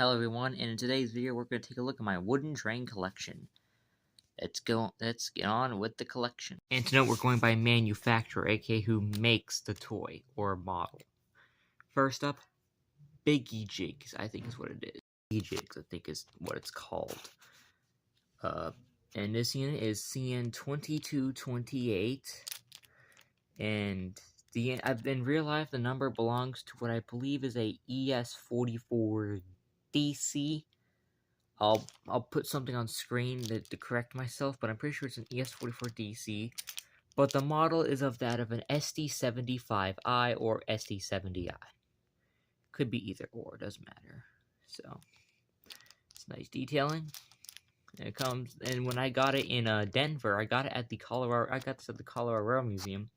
Hello everyone, and in today's video we're going to take a look at my wooden train collection. Let's get on with the collection. And to note, we're going by manufacturer, aka who makes the toy or model. First up, Biggie Jigs, I think is what it is. Biggie Jigs, I think is what it's called. And this unit is CN2228, and in real life the number belongs to what I believe is a ES44 DC. I'll put something on screen to correct myself, but I'm pretty sure it's an ES44 DC. But the model is of that of an SD75i or SD70i. Could be either or, doesn't matter. So it's nice detailing. And it comes, and when I got it in Denver, I got it at the Colorado Museum.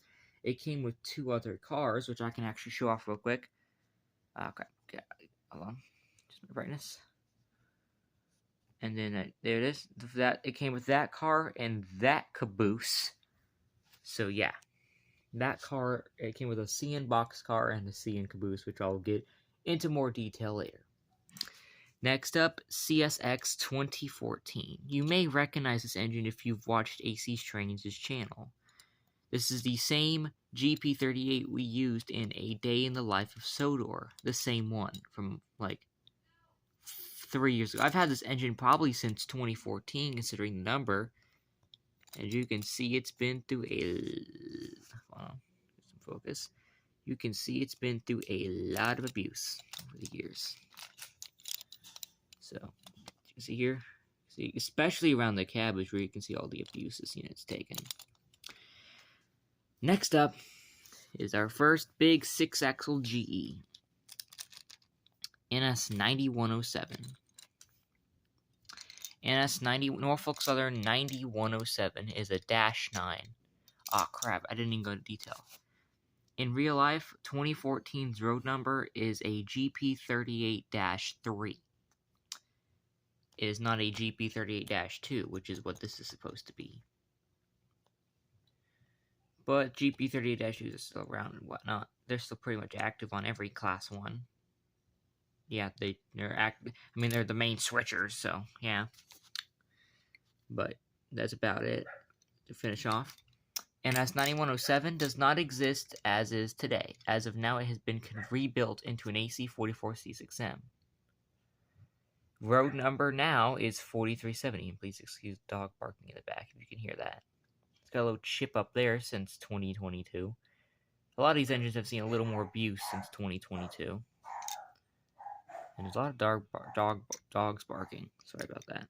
It came with two other cars, which I can actually show off real quick. Okay, hold on, just my brightness. And then there it is. It came with that car and that caboose. So yeah, that car, it came with a CN box car and a CN caboose, which I'll get into more detail later. Next up, CSX 2014. You may recognize this engine if you've watched AC Trains' channel. This is the same GP38 we used in A Day in the Life of Sodor. The same one from like 3 years ago. I've had this engine probably since 2014, considering the number. As you can see, it's been through focus. You can see it's been through a lot of abuse over the years. So, you can see here, especially around the cab is where you can see all the abuse this unit's taken. Next up is our first big 6-axle GE. NS9107. Norfolk Southern 9107 is a -9. Ah, crap, I didn't even go into detail. In real life, 2014's road number is a GP38-3. It is not a GP38-2, which is what this is supposed to be. But GP38-2s are still around and whatnot. They're still pretty much active on every Class 1. Yeah, they're active. I mean, they're the main switchers, so yeah. But that's about it to finish off. NS9107 does not exist as is today. As of now, it has been rebuilt into an AC44C6M. Road number now is 4370, and please excuse the dog barking in the back if you can hear that. It's got a little chip up there since 2022. A lot of these engines have seen a little more abuse since 2022. And there's a lot of dogs barking. Sorry about that.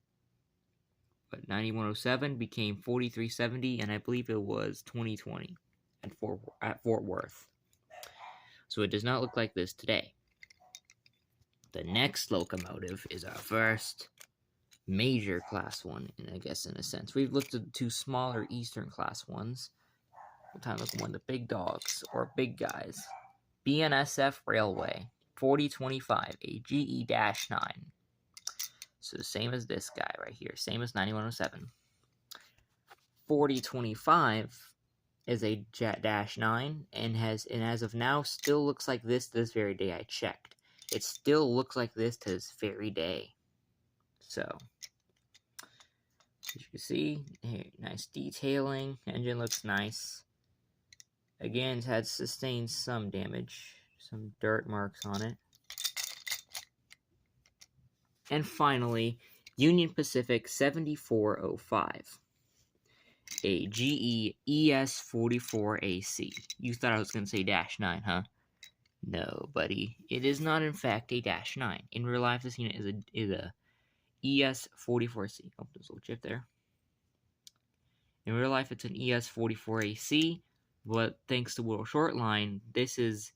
But 9107 became 4370, and I believe it was 2020 at Fort Worth. So it does not look like this today. The next locomotive is our first major Class 1, I guess, in a sense. We've looked at the two smaller Eastern Class 1s. We'll time look at one of the big dogs, or big guys. BNSF Railway, 4025, a GE-9. So the same as this guy right here, same as 9107. 4025 is a -9 and as of now still looks like this to this very day I checked. It still looks like this to this very day. So as you can see, here, nice detailing. Engine looks nice. Again, it had sustained some damage, some dirt marks on it. And finally, Union Pacific 7405, a GE ES44AC. You thought I was going to say -9, huh? No, buddy. It is not, in fact, a -9. In real life, this unit is a ES44C. Oh, there's a little chip there. In real life, it's an ES44AC, but thanks to Whittle Shortline, this is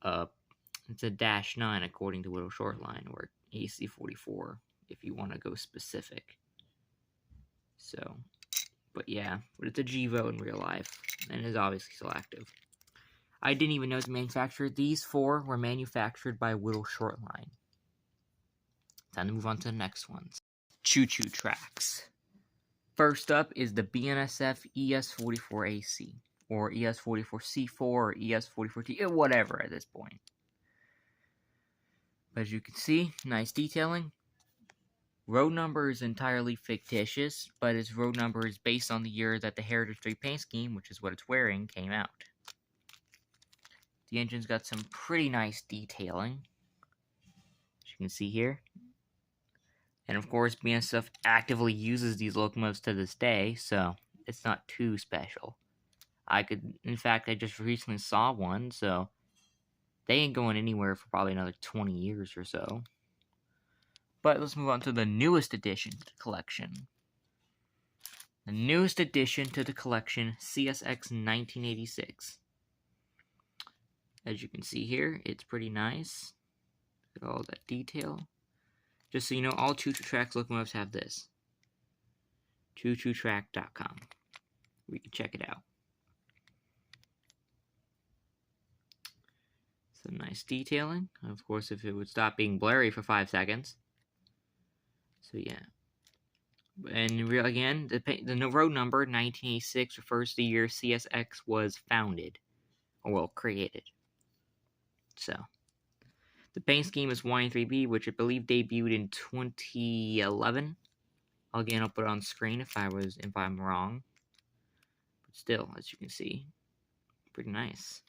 it's a -9 according to Whittle Shortline, or AC44 if you want to go specific. So, but yeah, but it's a GEVO in real life, and is obviously still active. I didn't even know it was manufactured. These four were manufactured by Whittle Shortline. Time to move on to the next ones. Choo-choo tracks. First up is the BNSF ES44AC, or ES44C4, or ES44T, whatever at this point. But as you can see, nice detailing. Road number is entirely fictitious, but its road number is based on the year that the Heritage 3 paint scheme, which is what it's wearing, came out. The engine's got some pretty nice detailing, as you can see here. And of course, BNSF actively uses these locomotives to this day, so it's not too special. In fact, I just recently saw one, so they ain't going anywhere for probably another 20 years or so. But let's move on to the newest addition to the collection. The newest addition to the collection, CSX 1986. As you can see here, it's pretty nice. Look at all that detail. Just so you know, all ChuChuTrax locomotives have this. ChuChuTrack.com. We can check it out. Some nice detailing. Of course, if it would stop being blurry for 5 seconds. So yeah. And again, the road number 1986 refers to the year CSX was founded, or well, created. So, the paint scheme is Y3B, which I believe debuted in 2011. Again, I'll put it on screen if I'm wrong. But still, as you can see, pretty nice.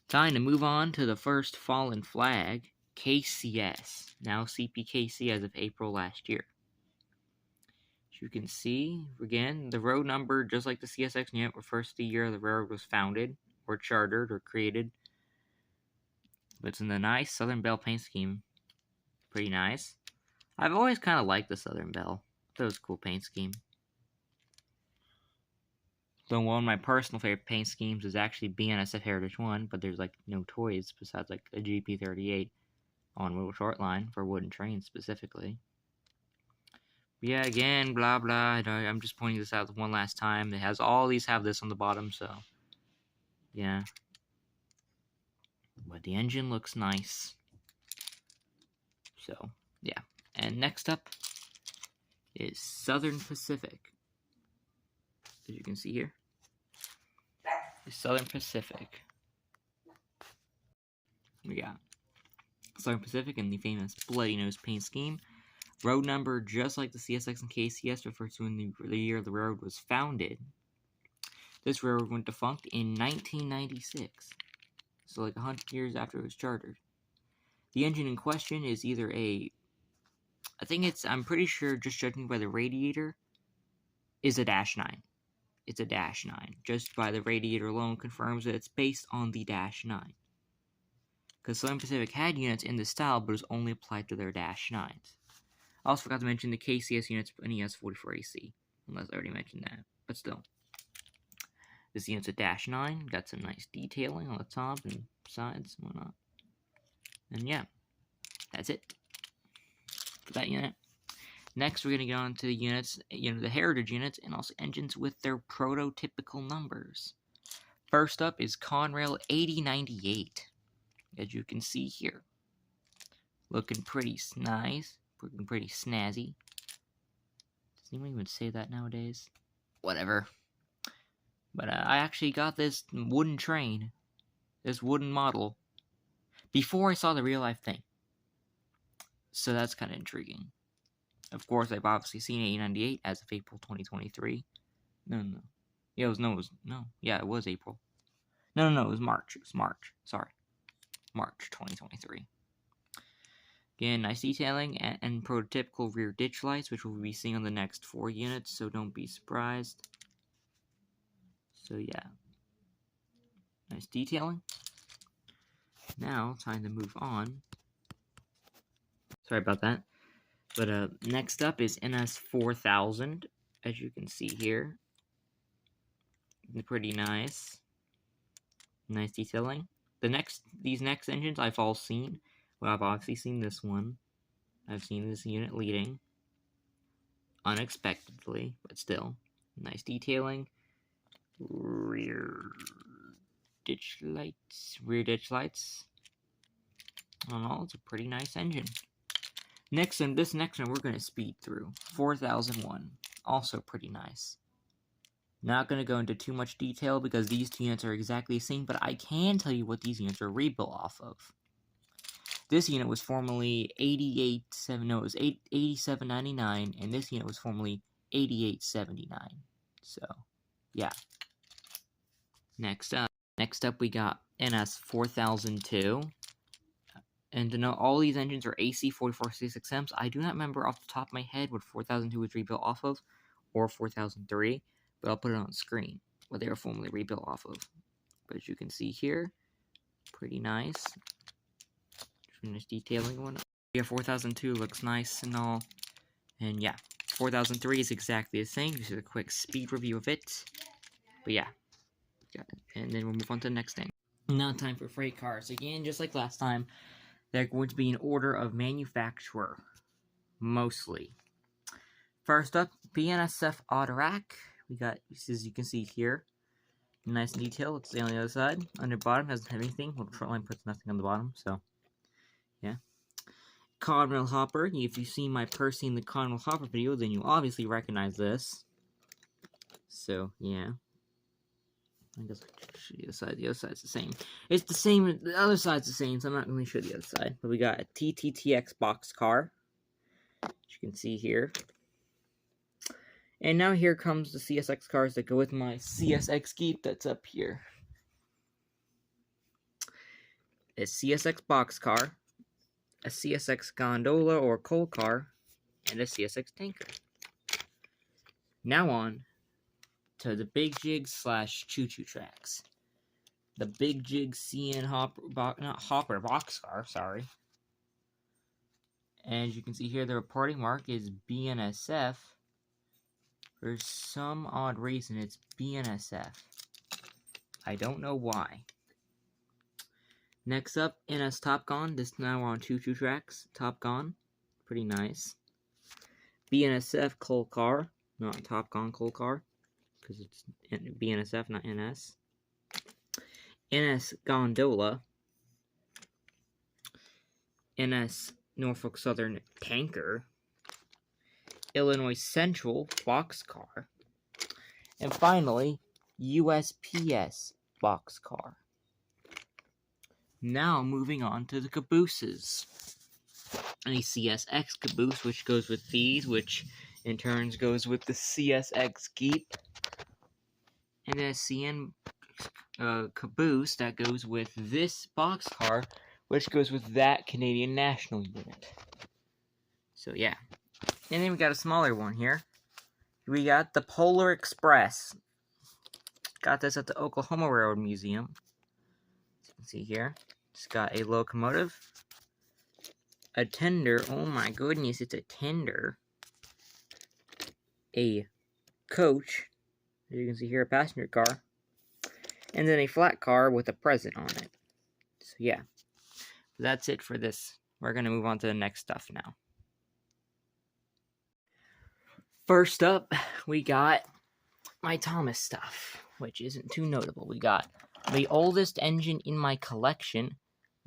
Time to move on to the first fallen flag, KCS, now CPKC as of April last year. As you can see, again, the road number, just like the CSX unit, refers to the year the railroad was founded, or chartered, or created. But it's in the nice Southern Belle paint scheme. Pretty nice. I've always kind of liked the Southern Belle. That was a cool paint scheme. Though one of my personal favorite paint schemes is actually BNSF Heritage 1, but there's like no toys besides like a GP38 on Little Short Line for wooden trains specifically. Yeah, again, blah blah. I'm just pointing this out one last time. It has all these have this on the bottom, so yeah. But the engine looks nice. So yeah. And next up is Southern Pacific. As you can see here, the Southern Pacific. We got Southern Pacific and the famous Bloody Nose paint scheme. Road number, just like the CSX and KCS, refers to when the year the railroad was founded. This railroad went defunct in 1996, so like 100 years after it was chartered. The engine in question is either I'm pretty sure, just judging by the radiator, is a Dash 9. It's a Dash 9. Just by the radiator alone confirms that it's based on the Dash 9. Because Southern Pacific had units in this style, but it was only applied to their Dash 9s. I also forgot to mention the KCS units an ES44AC, unless I already mentioned that, but still. This unit's a Dash 9, got some nice detailing on the top and sides and whatnot. And yeah, that's it for that unit. Next, we're going to get on to the units, the Heritage units, and also engines with their prototypical numbers. First up is Conrail 8098, as you can see here. Looking pretty nice. Looking pretty snazzy. Does anyone even say that nowadays? Whatever. But I actually got this wooden train, this wooden model, before I saw the real life thing. So that's kind of intriguing. Of course, I've obviously seen 8098 as of April 2023. No. Yeah, it was April. No, it was March. Sorry. March 2023. Again, nice detailing and prototypical rear ditch lights, which we'll be seeing on the next 4 units, so don't be surprised. So yeah. Nice detailing. Now, time to move on. Sorry about that. But next up is NS4000, as you can see here. Pretty nice. Nice detailing. These next engines I've all seen. Well, I've obviously seen this one. I've seen this unit leading. Unexpectedly, but still. Nice detailing. Rear ditch lights. All in all, it's a pretty nice engine. This next one we're going to speed through. 4001. Also pretty nice. Not going to go into too much detail because these two units are exactly the same, but I can tell you what these units are rebuilt off of. This unit was formerly $87.99, and this unit was formerly $88.79. So, yeah. Next up we got NS 4002. And to know, all these engines are AC 4466Ms. I do not remember off the top of my head what 4002 was rebuilt off of, or 4003, but I'll put it on screen, what they were formerly rebuilt off of. But as you can see here, pretty nice. Finish detailing one. Yeah, 4002 looks nice and all. And yeah, 4003 is exactly the same. This is a quick speed review of it. But yeah, and then we'll move on to the next thing. Now time for freight cars. Again, just like last time, they're going to be in order of manufacturer, mostly. First up, BNSF Autorack. We got, as you can see here, nice and detailed. Let's see on the other side. Under bottom doesn't have anything. Well, the front line puts nothing on the bottom, so yeah. Conrail Hopper. If you've seen my Percy in the Conrail Hopper video, then you obviously recognize this. So yeah. I guess I'll show you the side. The other side's the same. It's the same. The other side's the same, so I'm not going to show the other side. But we got a TTTX boxcar, as you can see here. And now here comes the CSX cars that go with my CSX Jeep that's up here. A CSX boxcar, a CSX gondola or coal car, and a CSX tanker. Now on to the Big Jig / Choo Choo tracks. The Big Jig CN boxcar, sorry. And as you can see here, the reporting mark is BNSF. For some odd reason, it's BNSF. I don't know why. Next up, NS Top Gun. This now we're on Choo Choo tracks. Top Gun, pretty nice. BNSF coal car, not Top Gun coal car, because it's BNSF, not NS. NS Gondola. NS Norfolk Southern tanker. Illinois Central boxcar. And finally, USPS boxcar. Now moving on to the cabooses. A CSX caboose, which goes with these, which in turn goes with the CSX Jeep. And a CN caboose that goes with this boxcar, which goes with that Canadian National unit. So yeah. And then we got a smaller one here. We got the Polar Express. Got this at the Oklahoma Railroad Museum. As you can see here. It's got a locomotive. A tender. Oh my goodness, it's a tender. A coach. As you can see here, a passenger car. And then a flat car with a present on it. So yeah. That's it for this. We're going to move on to the next stuff now. First up, we got my Thomas stuff, which isn't too notable. We got the oldest engine in my collection,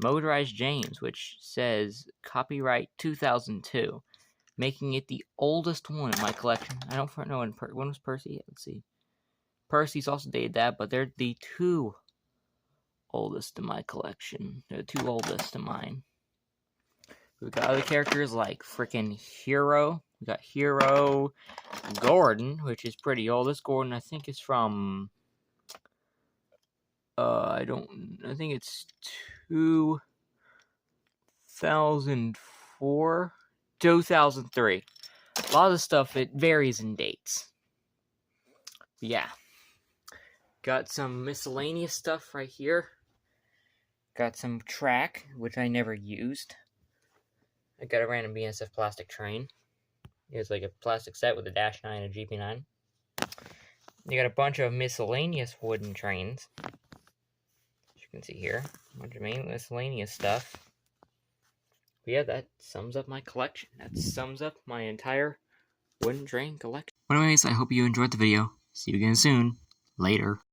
Motorized James, which says copyright 2002, making it the oldest one in my collection. I don't know when was Percy? Let's see. Percy's also dated that, but they're the two oldest in my collection. They're the two oldest of mine. We've got other characters like frickin' Hero. We got Hero Gordon, which is pretty old. This Gordon, I think, is from... I think it's 2004? 2003. A lot of the stuff, it varies in dates. But yeah. Got some miscellaneous stuff right here. Got some track, which I never used. I got a random BNSF plastic train. It's like a plastic set with a Dash 9 and a GP9. You got a bunch of miscellaneous wooden trains. As you can see here. A bunch of miscellaneous stuff. But yeah, that sums up my collection. That sums up my entire wooden train collection. Anyways, I hope you enjoyed the video. See you again soon. Later.